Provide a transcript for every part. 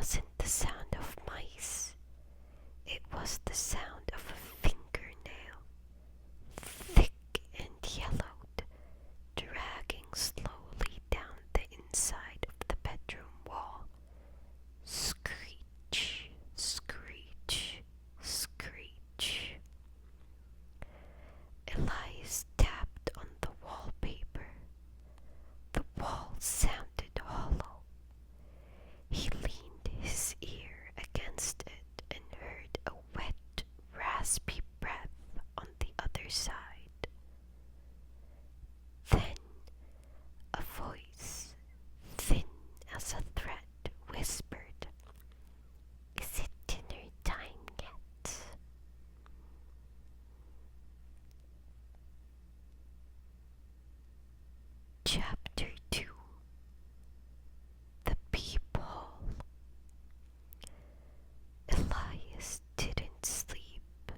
wasn't the sound of mice. It was the sound of a fingernail, thick and yellowed, dragging slowly down the inside of the bedroom wall. Screech, screech, screech. Elias tapped on the wallpaper. The wall sounded hollow. He leaned his ear against it and heard a wet, raspy breath on the other side. Then a voice, thin as a thread, whispered, "Is it dinner time yet?" Chapter 2. The Peephole. Elias didn't sleep.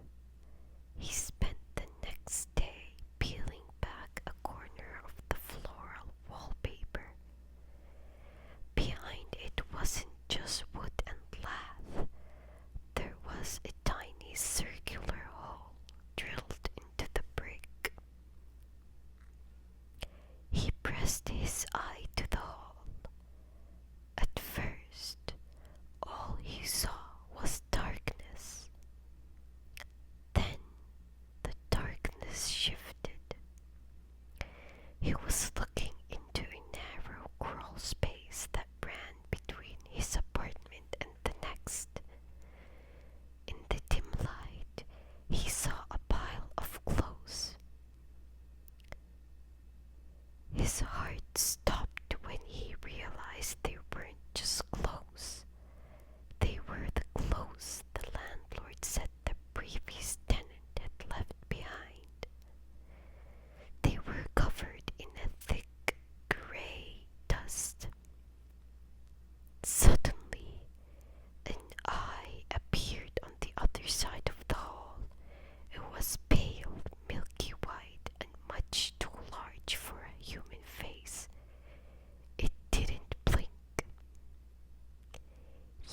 He spent the next day peeling back a corner of the floral wallpaper. Behind it wasn't just wood and lath. There was a tiny circular hole drilled into the brick. He pressed his eye to the hole. At first, all he saw was darkness. Then the darkness shifted. He was looking into a narrow crawl space that ran between his apartment and the next. In the dim light, he saw a pile of clothes. His heart stopped when he realized they weren't just clothes. They were the clothes the landlord said the previous tenant had left behind. They were covered in a thick gray dust. Suddenly, an eye appeared on the other side of the hole. It was pale, milky white, and much too large for a human face. It didn't blink.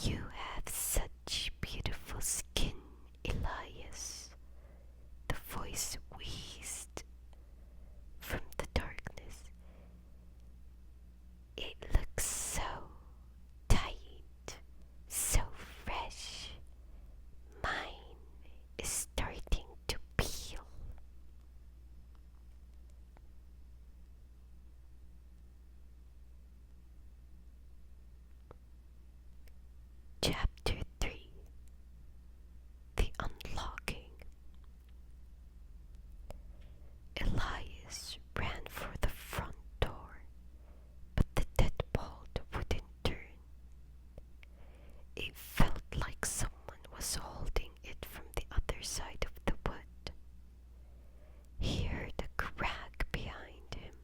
"You have such beautiful skin, Elias," the voice wheezed from the darkness. "It looks so tight, so fresh. Mine is starting to peel." Chapter 3. The Unlocking. Elias ran for the front door, but the deadbolt wouldn't turn. It felt like someone was holding it from the other side of the wood. He heard a crack behind him.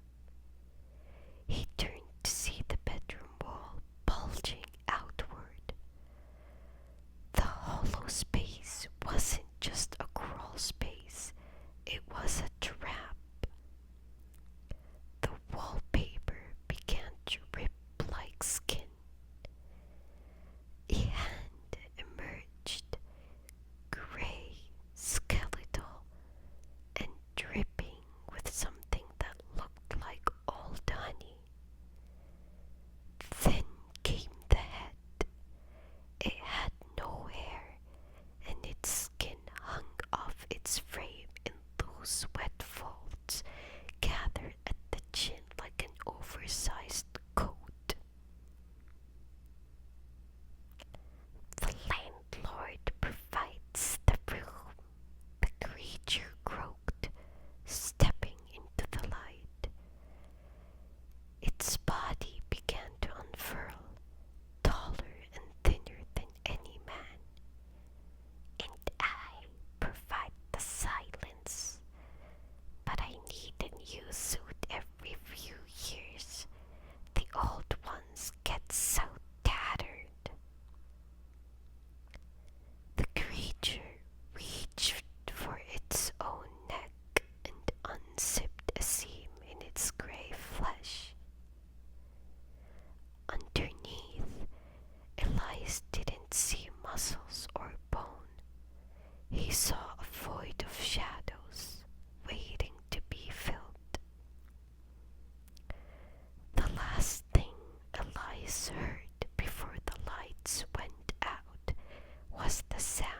He turned to see the bedroom wall bulging outward. The hollow space wasn't just a crawl space, it was a trap. The wallpaper began to rip like skin. A hand emerged, gray, skeletal, and dripping with something that looked like old honey. Then came the head. It had no hair, and its skin hung off its frame in loose, wet folds, gathered at the chin like an oversized coat. "The landlord provides the room," the creature croaked, stepping into the light. Its body began to unfurl, taller and thinner than any man. "And I provide the silence, but I need a new suit every few years. The old ones get so tattered." The creature reached for its own neck and unzipped a seam in its gray flesh. was the sound